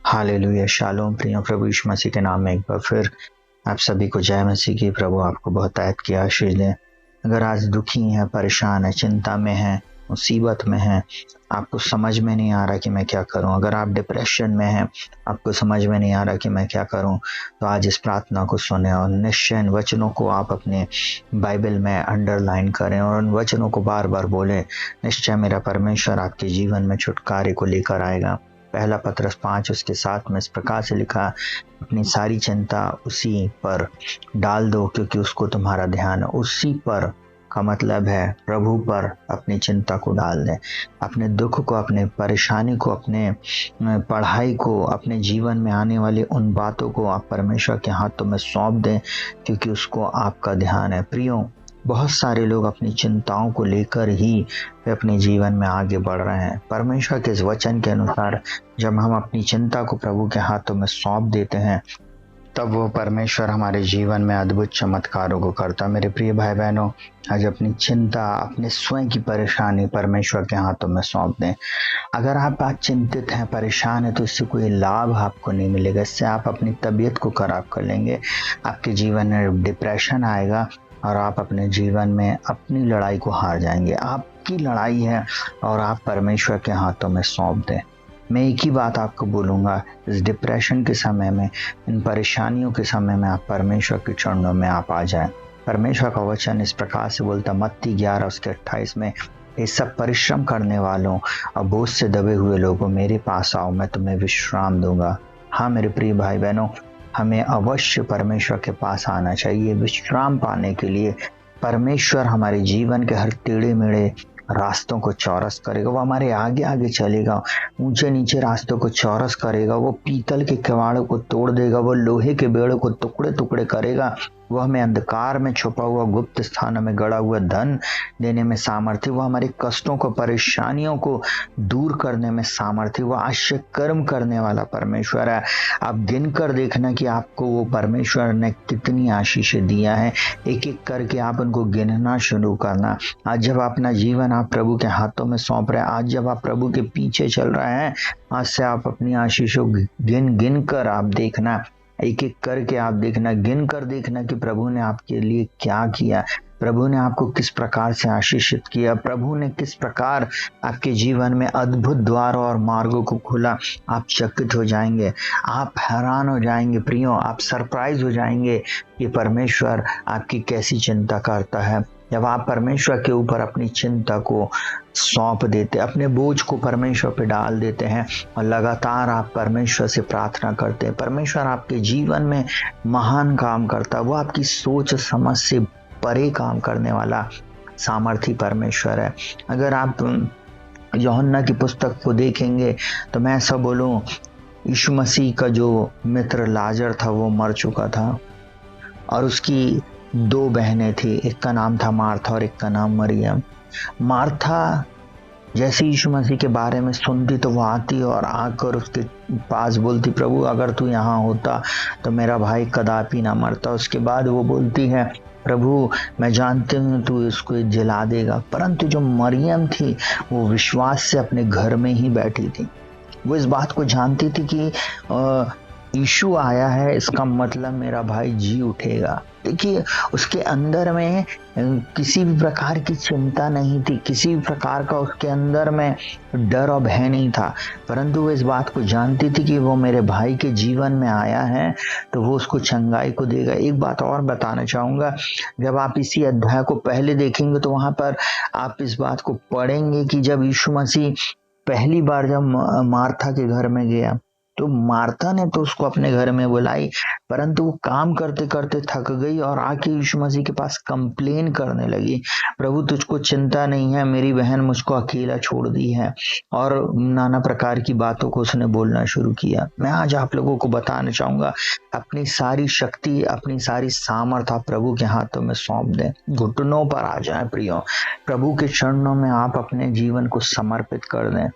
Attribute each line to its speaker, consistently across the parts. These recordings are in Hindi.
Speaker 1: हालेलुया, शालोम प्रिय प्रभु यीशु मसीह के नाम में एक बार फिर आप सभी को जय मसीह की। प्रभु आपको बहुतायत की आशीष दें। अगर आज दुखी हैं, परेशान हैं, चिंता में हैं, मुसीबत में हैं, आपको समझ में नहीं आ रहा कि मैं क्या करूं, अगर आप डिप्रेशन में हैं, आपको समझ में नहीं आ रहा कि मैं क्या करूं, तो आज इस प्रार्थना को सुने और निश्चय इन वचनों को आप अपने बाइबल में अंडरलाइन करें और उन वचनों को बार बार बोलें। निश्चय मेरा परमेश्वर आपके जीवन में छुटकारे को लेकर आएगा। पहला पत्रस 5 उसके 7 में इस प्रकार से लिखा, अपनी सारी चिंता उसी पर डाल दो क्योंकि उसको तुम्हारा ध्यान है। उसी पर का मतलब है प्रभु पर अपनी चिंता को डाल दें। अपने दुख को, अपने परेशानी को, अपने पढ़ाई को, अपने जीवन में आने वाली उन बातों को आप परमेश्वर के हाथों में सौंप दें क्योंकि उसको आपका ध्यान है। प्रियो, बहुत सारे लोग अपनी चिंताओं को लेकर ही वे अपने जीवन में आगे बढ़ रहे हैं। परमेश्वर के इस वचन के अनुसार जब हम अपनी चिंता को प्रभु के हाथों में सौंप देते हैं तब वो परमेश्वर हमारे जीवन में अद्भुत चमत्कारों को करता। मेरे प्रिय भाई बहनों, आज अपनी चिंता, अपने स्वयं की परेशानी परमेश्वर के हाथों में सौंप दें। अगर आप आज चिंतित हैं, परेशान हैं, तो इससे कोई लाभ आपको नहीं मिलेगा। इससे आप अपनी तबीयत को खराब कर लेंगे, आपके जीवन में डिप्रेशन आएगा और आप अपने जीवन में अपनी लड़ाई को हार जाएंगे। आपकी लड़ाई है और आप परमेश्वर के हाथों में सौंप दें। मैं एक ही बात आपको बोलूँगा, इस डिप्रेशन के समय में, इन परेशानियों के समय में आप परमेश्वर के चरणों में आप आ जाएं। परमेश्वर का वचन इस प्रकार से बोलता, मत्ती 11 उसके 28 में, ये सब परिश्रम करने वालों और बोझ से दबे हुए लोगों मेरे पास आओ, मैं तुम्हें विश्राम दूंगा। हाँ मेरे प्रिय भाई बहनों, हमें अवश्य परमेश्वर के पास आना चाहिए विश्राम पाने के लिए। परमेश्वर हमारे जीवन के हर टेढ़े मेढ़े रास्तों को चौरस करेगा, वो हमारे आगे आगे चलेगा, ऊंचे नीचे रास्तों को चौरस करेगा, वो पीतल के किवाड़ों को तोड़ देगा, वो लोहे के बेड़ों को टुकड़े टुकड़े करेगा, वो हमें अंधकार में छुपा हुआ गुप्त स्थानों में गड़ा हुआ धन देने में सामर्थ्य, वो हमारे कष्टों को, परेशानियों को दूर करने में सामर्थ्य, वो आश्चर्य कर्म करने वाला परमेश्वर है। आप गिन कर देखना कि आपको वो परमेश्वर ने कितनी आशीषें दिया है। एक एक करके आप उनको गिनना शुरू करना। आज जब अपना जीवन आप प्रभु के हाथों में सौंप रहे हैं, आज जब आप प्रभु के पीछे चल रहे हैं, आज से आप अपनी आशीषों गिन गिन कर आप देखना, एक एक करके आप देखना, गिन कर देखना कि प्रभु ने आपके लिए क्या किया, प्रभु ने आपको किस प्रकार से आशीषित किया, प्रभु ने किस प्रकार आपके जीवन में अद्भुत द्वारों और मार्गों को खोला। आप चकित हो जाएंगे, आप हैरान हो जाएंगे प्रियो, आप सरप्राइज हो जाएंगे कि परमेश्वर आपकी कैसी चिंता करता है। जब आप परमेश्वर के ऊपर अपनी चिंता को सौंप देते, अपने बोझ को परमेश्वर पे डाल देते हैं और लगातार आप परमेश्वर से प्रार्थना करते हैं, परमेश्वर आपके जीवन में महान काम करता है। वो आपकी सोच समझ से परे काम करने वाला सामर्थी परमेश्वर है। अगर आप यूहन्ना की पुस्तक को देखेंगे तो मैं ऐसा बोलूं, यीशु मसीह का जो मित्र लाजर था वो मर चुका था और उसकी 2 बहनें थी, एक का नाम था मार्था और एक का नाम मरियम। मार्था जैसे यीशु मसीह के बारे में सुनती तो वो आती और आकर उसके पास बोलती, प्रभु अगर तू यहाँ होता तो मेरा भाई कदापि ना मरता। उसके बाद वो बोलती है, प्रभु मैं जानती हूँ तू इसको जला देगा। परंतु जो मरियम थी वो विश्वास से अपने घर में ही बैठी थी। वो इस बात को जानती थी कि यीशु आया है, इसका मतलब मेरा भाई जी उठेगा। देखिए, उसके अंदर में किसी भी प्रकार की चिंता नहीं थी, किसी भी प्रकार का उसके अंदर में डर और भय नहीं था, परंतु वो इस बात को जानती थी कि वो मेरे भाई के जीवन में आया है तो वो उसको चंगाई को देगा। एक बात और बताना चाहूँगा, जब आप इसी अध्याय को पहले देखेंगे तो वहाँ पर आप इस बात को पढ़ेंगे कि जब यीशु मसीह पहली बार जब मार्था के घर में गया तो मार्था ने तो उसको अपने घर में बुलाई, परंतु वो काम करते करते थक गई और आके यीशु मसीह के पास कंप्लेन करने लगी, प्रभु तुझको चिंता नहीं है, मेरी बहन मुझको अकेला छोड़ दी है, और नाना प्रकार की बातों को उसने बोलना शुरू किया। मैं आज आप लोगों को बताना चाहूंगा, अपनी सारी शक्ति, अपनी सारी सामर्थ आप प्रभु के हाथों में सौंप दें, घुटनों पर आ जाए प्रियो, प्रभु के चरणों में आप अपने जीवन को समर्पित कर दें।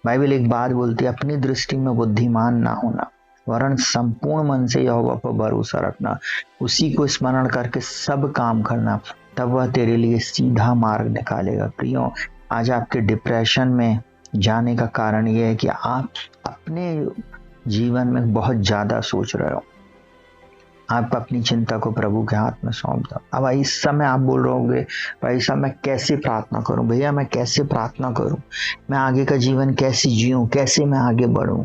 Speaker 1: बाइबल एक बात बोलती है, अपनी दृष्टि में बुद्धिमान ना होना वरन संपूर्ण मन से यहोवा पर भरोसा रखना, उसी को स्मरण करके सब काम करना, तब वह तेरे लिए सीधा मार्ग निकालेगा। प्रियो, आज आपके डिप्रेशन में जाने का कारण यह है कि आप अपने जीवन में बहुत ज़्यादा सोच रहे हो, आप अपनी चिंता को प्रभु के हाथ में सौंप दो। अब इस समय आप बोल रहे होंगे, भाई साहब मैं कैसे प्रार्थना करूं, भैया मैं कैसे प्रार्थना करूं, मैं आगे का जीवन कैसे जीऊं, कैसे मैं आगे बढ़ूं।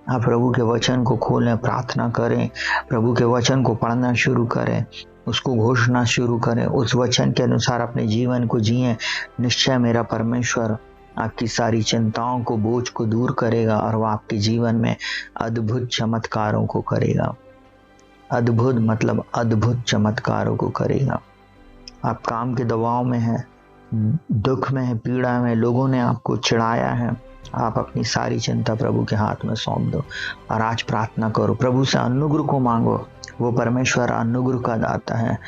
Speaker 1: आप प्रभु के वचन को खोलें, प्रार्थना करें, प्रभु के वचन को पढ़ना शुरू करें, उसको घोषणा शुरू करें, उस वचन के अनुसार अपने जीवन को जिए। निश्चय मेरा परमेश्वर आपकी सारी चिंताओं को, बोझ को दूर करेगा और वो आपके जीवन में अद्भुत चमत्कारों को करेगा। अद्भुत मतलब अद्भुत चमत्कारों को करेगा। आप काम के दबाव में हैं, दुख में है, पीड़ा में, लोगों ने आपको चिढ़ाया है, आप अपनी सारी चिंता प्रभु के हाथ में सौंप दो और आज प्रार्थना करो, प्रभु से अनुग्रह को मांगो। वो परमेश्वर अनुग्रह का दाता है।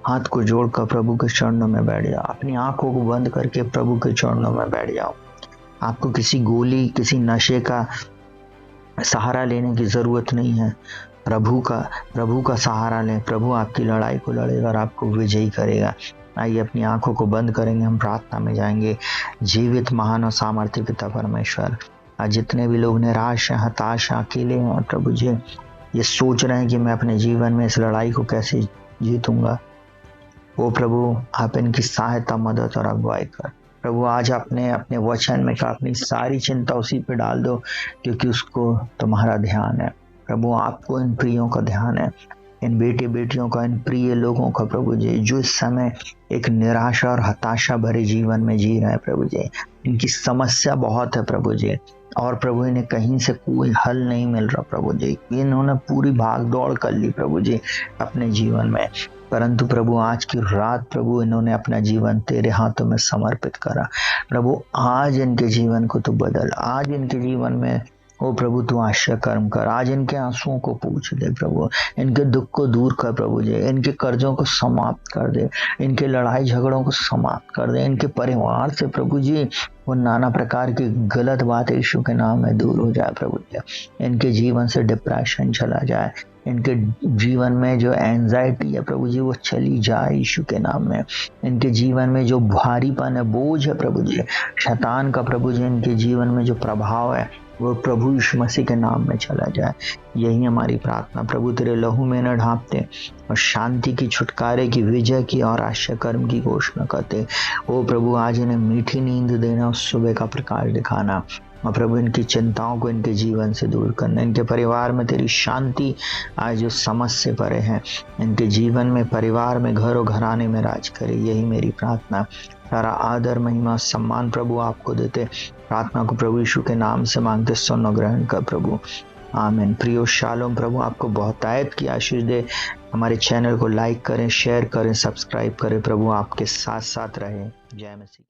Speaker 1: हाथ को जोड़कर प्रभु के चरणों में बैठ जाओ, अपनी आंखों को बंद करके प्रभु के चरणों में बैठ जाओ। आपको किसी गोली, किसी नशे का सहारा लेने की जरूरत नहीं है। प्रभु का सहारा लें। प्रभु आपकी लड़ाई को लड़ेगा और आपको विजयी करेगा। आइए अपनी आंखों को बंद करेंगे, हम प्रार्थना में जाएंगे। जीवित महान और सामर्थ्य पिता परमेश्वर, आज जितने भी लोग निराश हैं, हताश हैं, अकेले हैं, प्रभु जी ये सोच रहे हैं कि मैं अपने जीवन में इस लड़ाई को कैसे जीतूंगा, वो प्रभु आप इनकी सहायता, मदद और अगुवाई कर। प्रभु आज आपने अपने वचन में कहा अपनी सारी चिंता उसी पे डाल दो, क्योंकि उसको तुम्हारा ध्यान है। प्रभु आपको इन प्रियों का ध्यान है, इन बेटे बेटियों का, इन प्रिय लोगों का प्रभु जी, जो इस समय एक निराशा और हताशा भरे जीवन में जी रहे हैं प्रभु जी। इनकी समस्या बहुत है प्रभु जी, और प्रभु इन्हें कहीं से कोई हल नहीं मिल रहा प्रभु जी। इन्होंने पूरी भाग दौड़ कर ली प्रभु जी अपने जीवन में, परंतु प्रभु आज की रात प्रभु इन्होंने अपना जीवन तेरे हाथों में समर्पित करा। प्रभु आज इनके जीवन को तू बदल, आज इनके जीवन में ओ प्रभु तू आश्चर्य कर्म कर। आज इनके आंसुओं को पूछ दे प्रभु, इनके दुख को दूर कर प्रभु जी, इनके कर्जों को समाप्त कर दे, इनके लड़ाई झगड़ों को समाप्त कर दे, इनके परिवार से प्रभु जी वो नाना प्रकार की गलत बात यीशु के नाम में दूर हो जाए प्रभु जी। इनके जीवन से डिप्रेशन चला जाए, इनके जीवन में जो एंजाइटी है प्रभु जी वो चली जाए यीशु के नाम में। इनके जीवन में जो भारीपन है, बोझ है प्रभु जी, शैतान का प्रभु जी इनके जीवन में जो प्रभाव है वो प्रभु यीशु मसीह के नाम में चला जाए। यही हमारी प्रार्थना प्रभु, तेरे लहू में न ढांपते और शांति की, छुटकारे की, विजय की और आश्चर्य कर्म की घोषणा करते। ओ प्रभु आज इन्हें मीठी नींद देना, उस सुबह का प्रकाश दिखाना, और प्रभु इनकी चिंताओं को इनके जीवन से दूर करना। इनके परिवार में तेरी शांति आज जो समझ से परे हैं, इनके जीवन में, परिवार में, घर और घराने में राज करे। यही मेरी प्रार्थना। सारा आदर, महिमा, सम्मान प्रभु आपको देते। प्रार्थना को प्रभु यीशु के नाम से मांगते, सुन और ग्रहण कर प्रभु, आमीन। प्रियो शालोम, प्रभु आपको बहुतायत की आशीष दे। हमारे चैनल को लाइक करें, शेयर करें, सब्सक्राइब करें। प्रभु आपके साथ साथ रहे। जय मसीह।